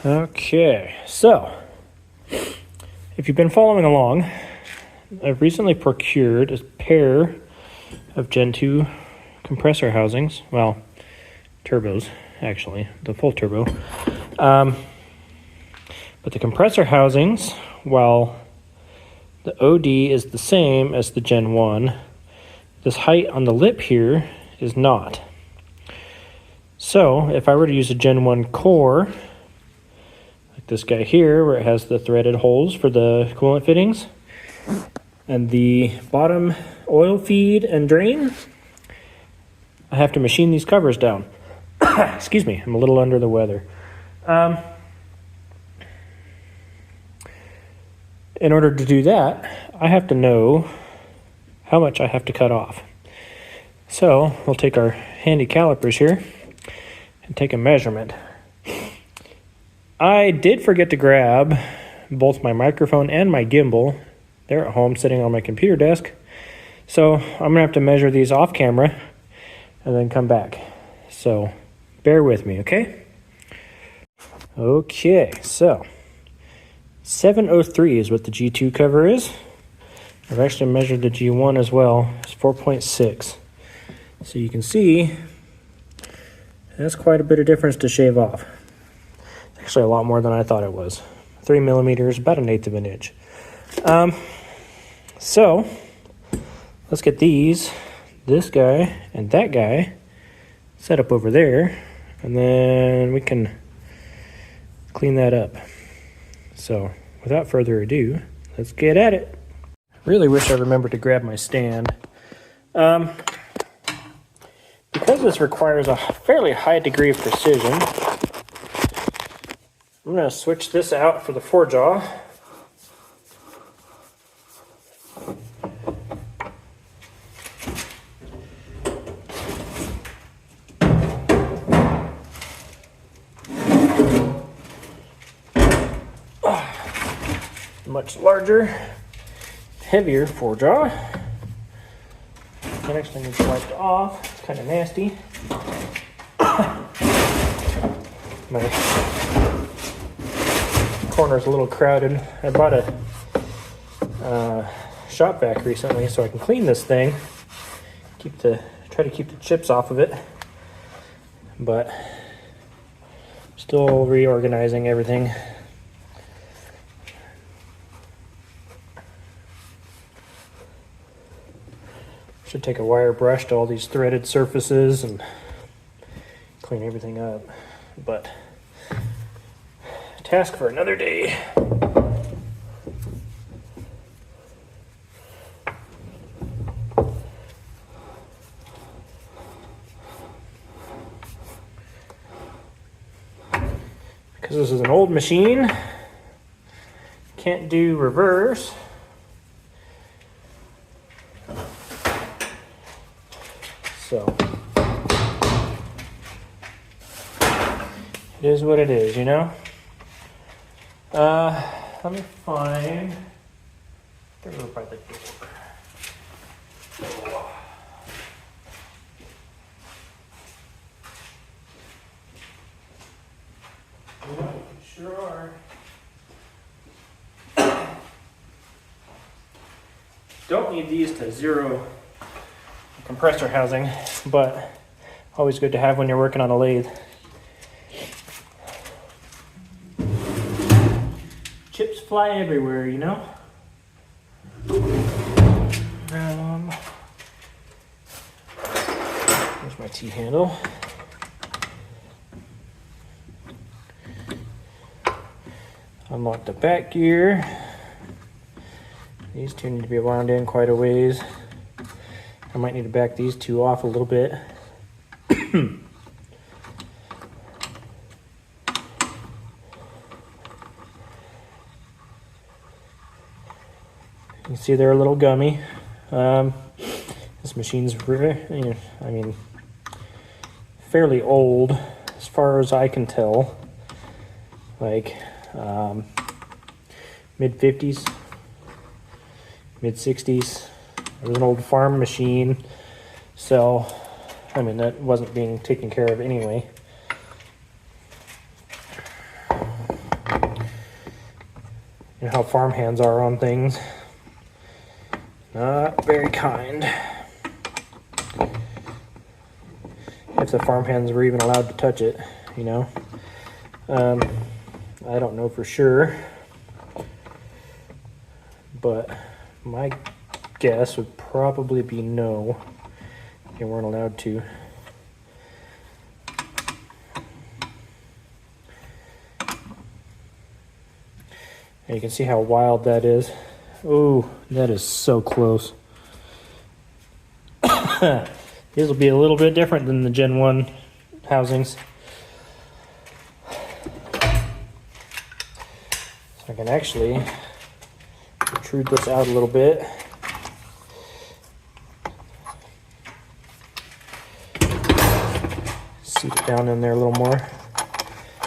Okay, so if you've been following along, I've recently procured a pair of Gen 2 compressor housings. Well, turbos, actually, the full turbo. But the compressor housings, while the OD is the same as the Gen 1, this height on the lip here is not. So if I were to use a Gen 1 core, like this guy here, where it has the threaded holes for the coolant fittings, and the bottom oil feed and drain, I have to machine these covers down. Excuse me, I'm a little under the weather. In order to do that, I have to know how much I have to cut off. So we'll take our handy calipers here and take a measurement. I did forget to grab both my microphone and my gimbal. They're at home sitting on my computer desk. So I'm gonna have to measure these off camera and then come back. So bear with me, okay? Okay, so 703 is what the G2 cover is. I've actually measured the G1 as well. It's 4.6. So you can see that's quite a bit of difference to shave off. It's actually a lot more than I thought it was. 3 millimeters, about 1/8 of an inch. So let's get these, this guy and that guy set up over there, and then we can clean that up. So without further ado, let's get at it. Really wish I remembered to grab my stand. Because this requires a fairly high degree of precision, I'm going to switch this out for the 4-jaw. Much larger, heavier 4-jaw. That actually needs wiped off. It's kind of nasty. My corner's a little crowded. I bought a shop vac recently so I can clean this thing. Try to keep the chips off of it. But still reorganizing everything. Should take a wire brush to all these threaded surfaces and clean everything up, but task for another day. Because this is an old machine, can't do reverse. So it is what it is, you know? Let me find the door by the door. Yeah, you sure are. Don't need these to zero compressor housing, but always good to have when you're working on a lathe. Chips fly everywhere, you know? Here's my T-handle. Unlock the back gear. These two need to be wound in quite a ways. I might need to back these two off a little bit. You can see they're a little gummy. This machine's really, fairly old as far as I can tell. Like mid-50s, mid-60s. It was an old farm machine, so that wasn't being taken care of anyway. You know how farmhands are on things. Not very kind. If the farmhands were even allowed to touch it, you know. I don't know for sure, but my guess would probably be no. They weren't allowed to. And you can see how wild that is. Oh, that is so close. These will be a little bit different than the Gen 1 housings. So I can actually protrude this out a little bit. Seat it down in there a little more,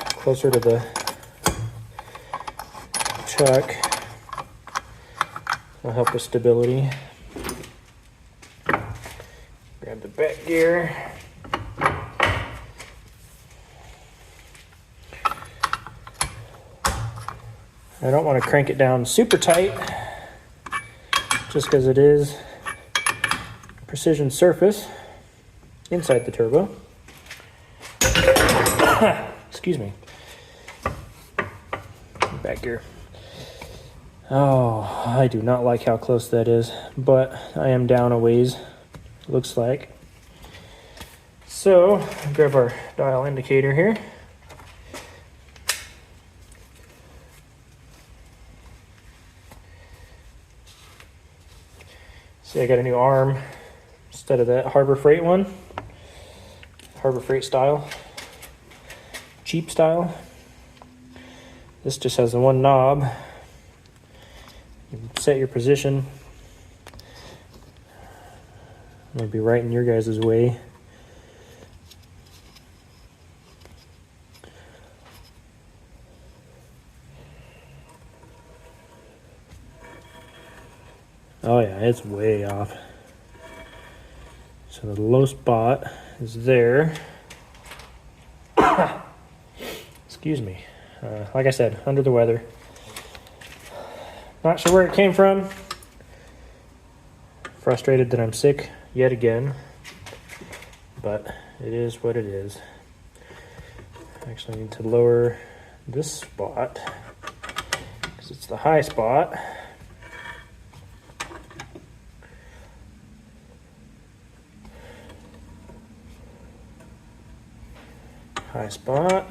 closer to the chuck. Will help with stability. Grab the back gear. I don't want to crank it down super tight, just because it is precision surface inside the turbo. Excuse me. Back gear. Oh, I do not like how close that is, but I am down a ways, looks like. So, grab our dial indicator here. See, I got a new arm instead of that Harbor Freight one. Harbor Freight style. Cheap style. This just has the one knob. You set your position. It'll be right in your guys' way. Oh yeah, it's way off. So the low spot is there. Excuse me. Like I said, under the weather. Not sure where it came from. Frustrated that I'm sick yet again. But it is what it is. Actually, I need to lower this spot because it's the high spot. High spot.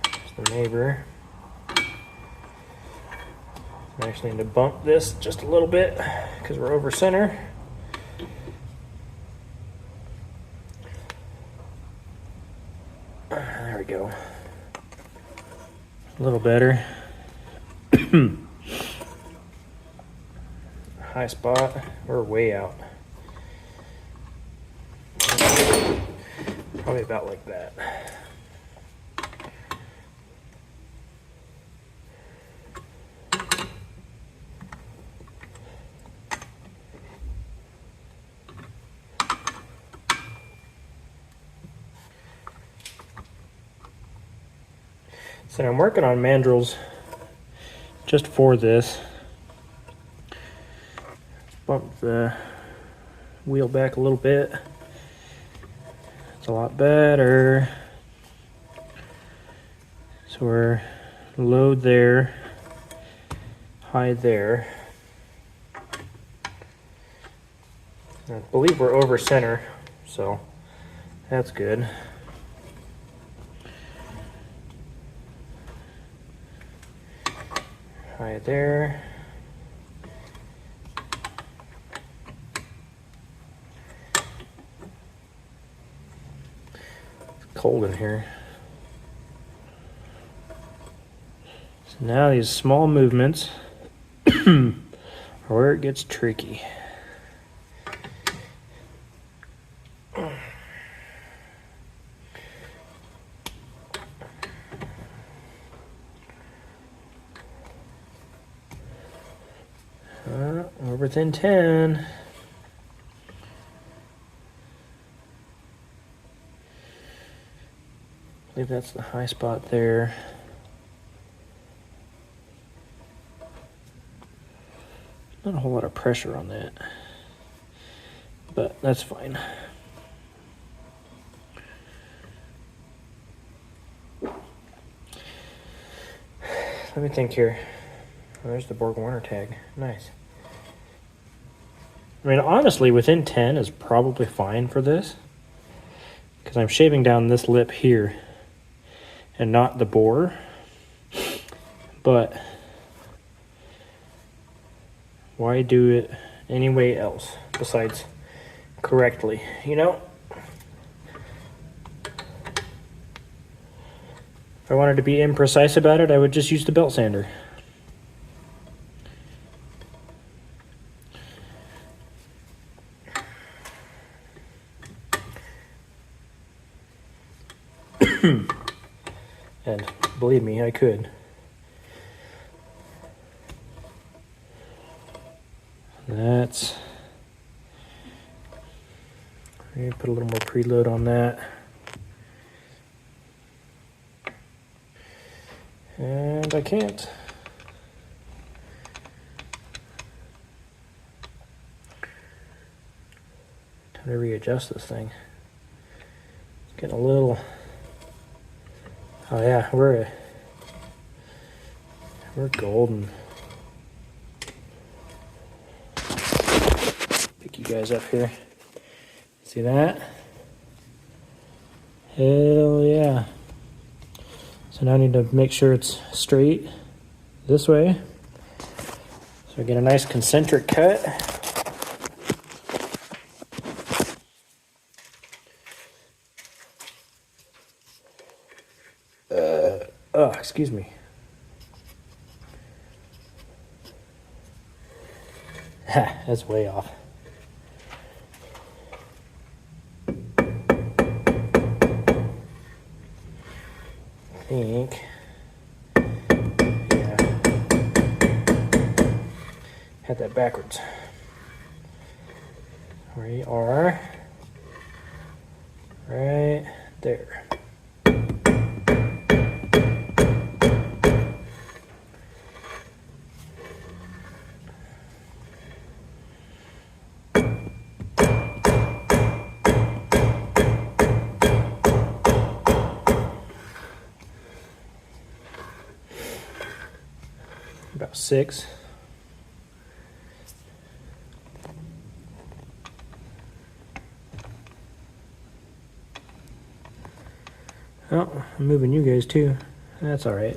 There's the neighbor. I actually need to bump this just a little bit because we're over center. There we go. A little better. High spot, we're way out. Probably about like that. So I'm working on mandrels just for this. Bump the wheel back a little bit. It's a lot better. So we're low there, high there. I believe we're over center, so that's good. High there. Cold in here. So now these small movements are where it gets tricky. We're within 10. I believe that's the high spot there. Not a whole lot of pressure on that, but that's fine. Let me think here. Oh, there's the Borg Warner tag. Nice. I mean, honestly, within 10 is probably fine for this, because I'm shaving down this lip here and not the bore. But why do it any way else besides correctly, you know? If I wanted to be imprecise about it, I would just use the belt sander. And believe me, I could. That's... Maybe put a little more preload on that. And I can't. Time to readjust this thing. It's getting a little... Oh yeah, we're golden. Pick you guys up here. See that? Hell yeah. So now I need to make sure it's straight this way. So I get a nice concentric cut. Oh, excuse me. Ha, that's way off. I think, yeah, had that backwards. We are right there. About 6. Oh, I'm moving you guys too. That's all right.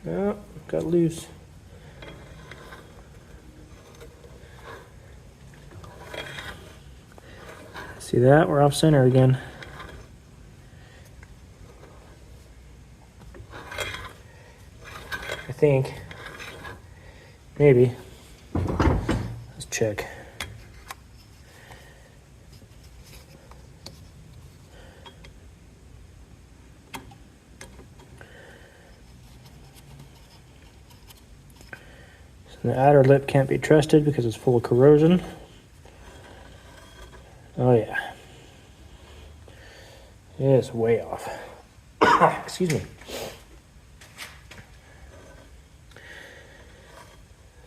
Oh, got loose. See that? We're off center again. I think. Maybe. Let's check. So the outer lip can't be trusted because it's full of corrosion. Oh yeah. It's way off. Excuse me.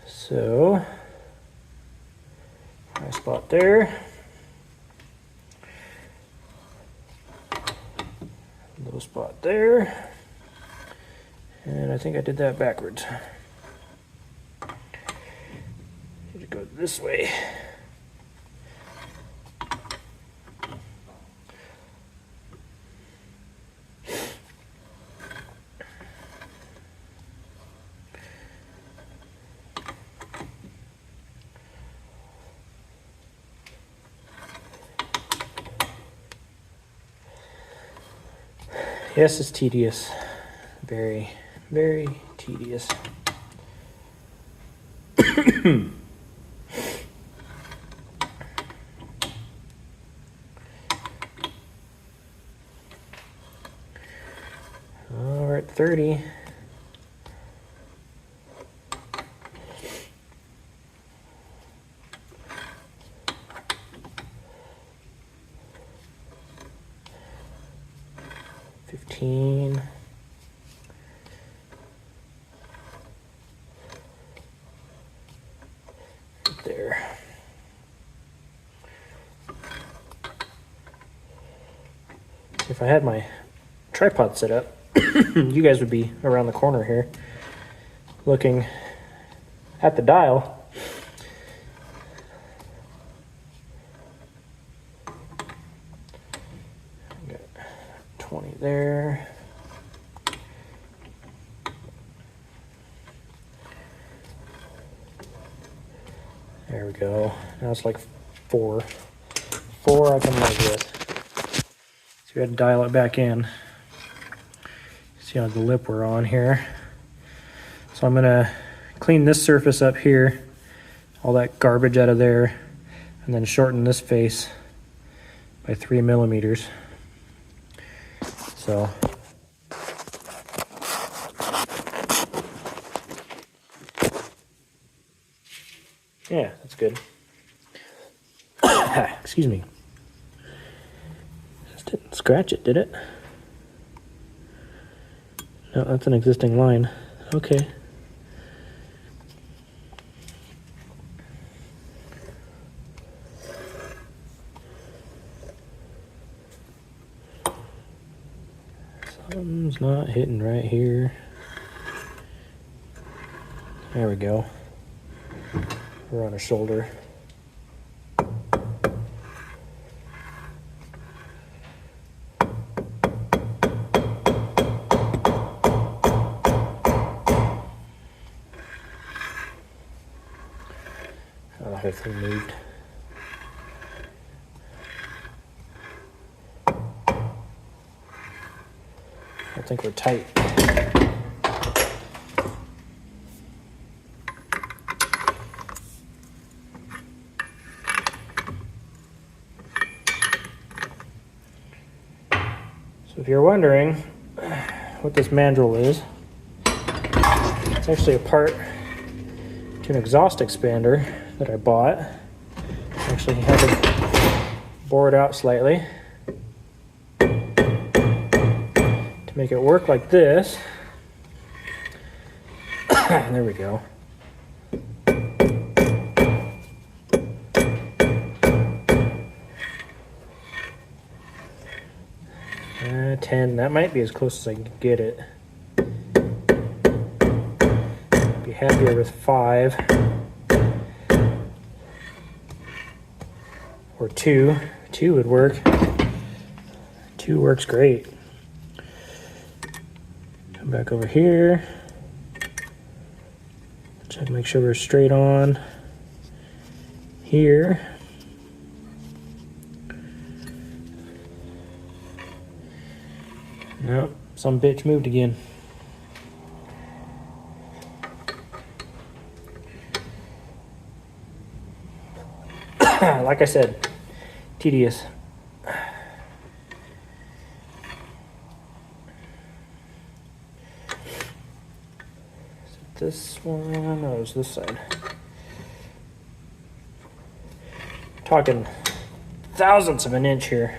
So, high spot there. Low spot there. And I think I did that backwards. Should go this way. Yes, it's tedious. Very, very tedious. Oh, we're at 30. 14. Right there. If I had my tripod set up, you guys would be around the corner here looking at the dial. Got 20 there. There we go. Now it's like 4. 4 I can live with. So we had to dial it back in. See how the lip we're on here. So I'm gonna clean this surface up here, all that garbage out of there, and then shorten this face by 3 millimeters. So yeah, that's good. Excuse me. Just didn't scratch it, did it? No, that's an existing line. Okay. Something's not hitting right here. There we go. We're on a shoulder. Oh, the whole thing moved. I think we're tight. So if you're wondering what this mandrel is, it's actually a part to an exhaust expander that I bought. Actually had to bore it out slightly to make it work like this. There we go. 10, that might be as close as I can get it. Be happier with 5 or 2. 2 would work. 2 works great. Come back over here. Check, make sure we're straight on here. Nope, some bitch moved again. Like I said, tedious. Is it this one? No, it's this side. Talking thousandths of an inch here.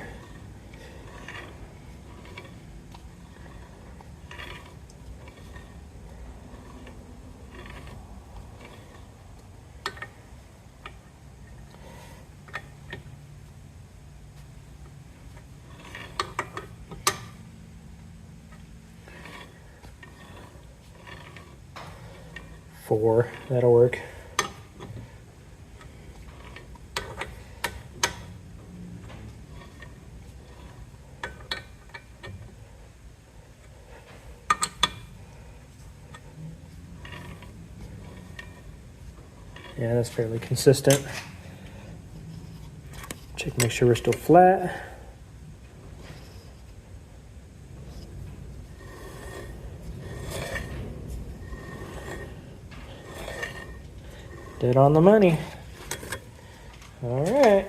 Four, that'll work. Yeah, that's fairly consistent. Check, make sure we're still flat. Dead on the money. All right.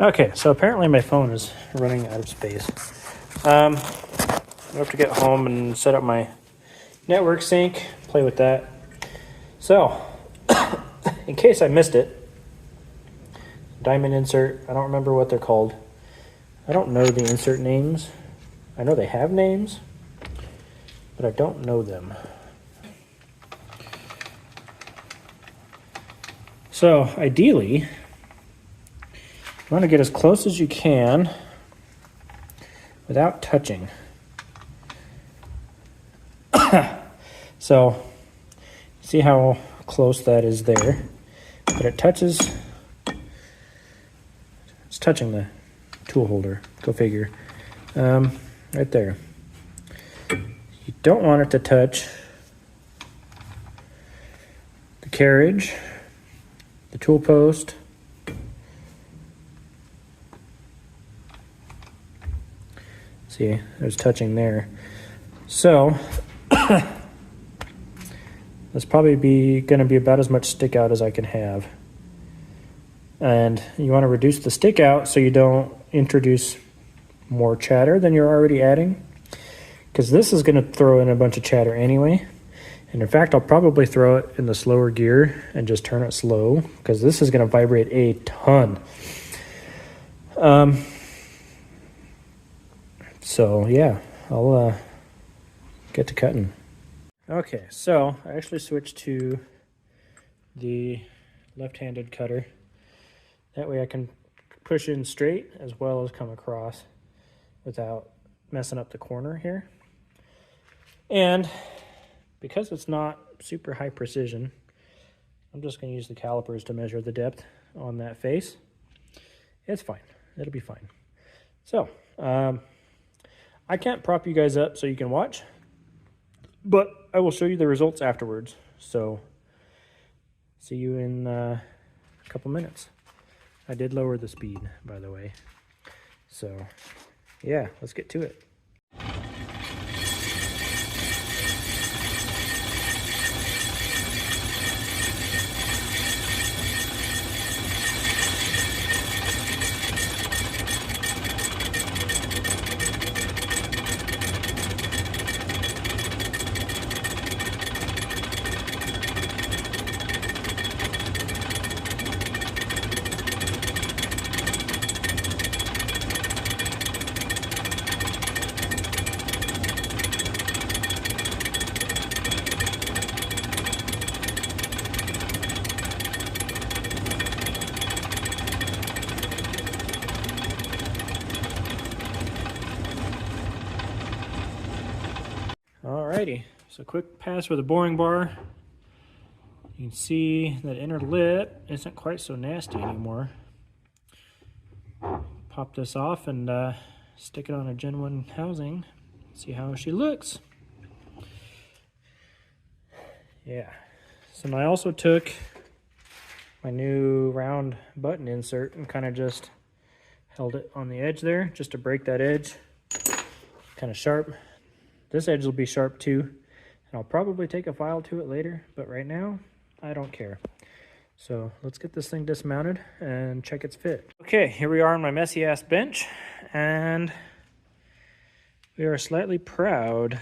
Okay, so apparently my phone is running out of space. I have to get home and set up my network sync, play with that. So, in case I missed it, diamond insert. I don't remember what they're called. I don't know the insert names. I know they have names, but I don't know them. So ideally, you want to get as close as you can without touching. So, see how close that is there, but it touches, it's touching the tool holder, go figure, right there. You don't want it to touch the carriage, the tool post, see, there's touching there. So, that's probably going to be about as much stick out as I can have. And you want to reduce the stick out so you don't introduce more chatter than you're already adding, because this is going to throw in a bunch of chatter anyway. And in fact, I'll probably throw it in the slower gear and just turn it slow, because this is going to vibrate a ton. So yeah, I'll get to cutting. Okay, so I actually switched to the left-handed cutter. That way I can push in straight as well as come across without messing up the corner here. And because it's not super high precision, I'm just going to use the calipers to measure the depth on that face. It's fine. It'll be fine. So, I can't prop you guys up so you can watch, but I will show you the results afterwards. So, see you in a couple minutes. I did lower the speed, by the way. So, yeah, let's get to it. Alrighty, so quick pass with a boring bar. You can see that inner lip isn't quite so nasty anymore. Pop this off and stick it on a Gen 1 housing. See how she looks. Yeah, so I also took my new round button insert and kind of just held it on the edge there just to break that edge. Kind of sharp. This edge will be sharp too, and I'll probably take a file to it later, but right now, I don't care. So let's get this thing dismounted and check its fit. Okay, here we are on my messy ass bench, and we are slightly proud,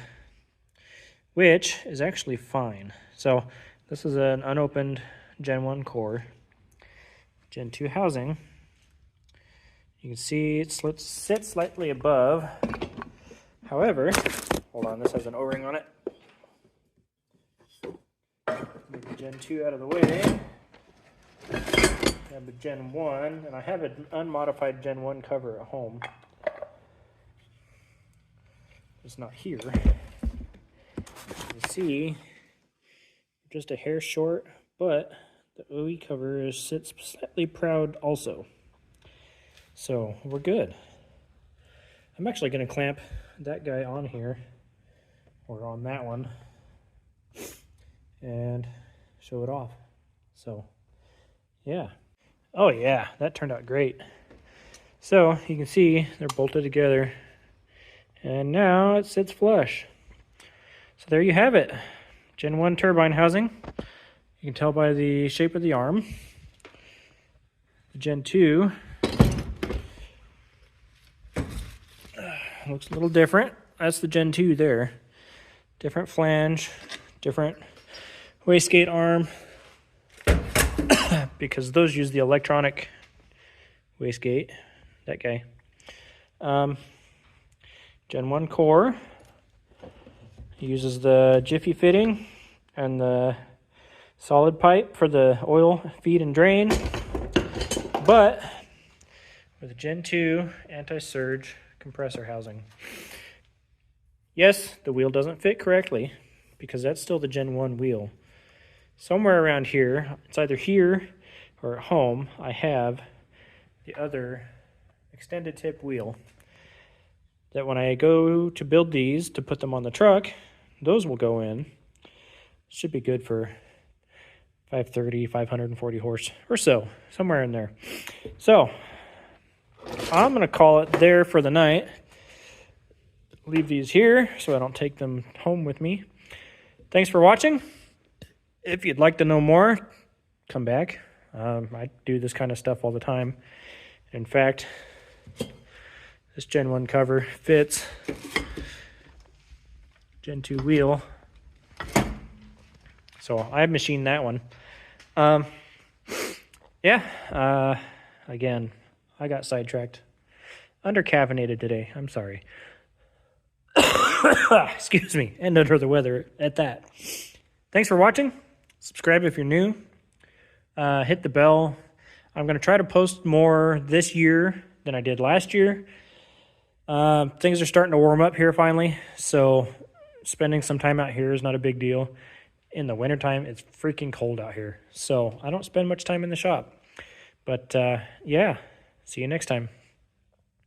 which is actually fine. So this is an unopened Gen 1 core, Gen 2 housing. You can see it sits slightly above. However, hold on, this has an O-ring on it. Move the Gen 2 out of the way. I have the Gen 1, and I have an unmodified Gen 1 cover at home. It's not here. You see, just a hair short, but the OE cover sits slightly proud also. So we're good. I'm actually going to clamp that guy on here, or on that one, and show it off. So yeah. Oh yeah, that turned out great. So you can see they're bolted together, and now it sits flush. So there you have it. Gen 1 turbine housing. You can tell by the shape of the arm. The Gen 2 looks a little different. That's the Gen 2 there. Different flange, different wastegate arm, because those use the electronic wastegate, that guy. Gen 1 core uses the Jiffy fitting and the solid pipe for the oil feed and drain, but with a Gen 2 anti-surge compressor housing. Yes, the wheel doesn't fit correctly because that's still the Gen 1 wheel. Somewhere around here, it's either here or at home, I have the other extended tip wheel that when I go to build these to put them on the truck, those will go in. Should be good for 530, 540 horse or so, somewhere in there. So I'm going to call it there for the night. Leave these here so I don't take them home with me. Thanks for watching. If you'd like to know more, come back. I do this kind of stuff all the time. In fact, this Gen 1 cover fits Gen 2 wheel. So I machined that one. Again, I got sidetracked. Under-caffeinated today. I'm sorry. Excuse me. And under the weather at that. Thanks for watching. Subscribe if you're new. Hit the bell. I'm going to try to post more this year than I did last year. Things are starting to warm up here finally, so spending some time out here is not a big deal. In the wintertime, it's freaking cold out here, so I don't spend much time in the shop. But yeah, see you next time.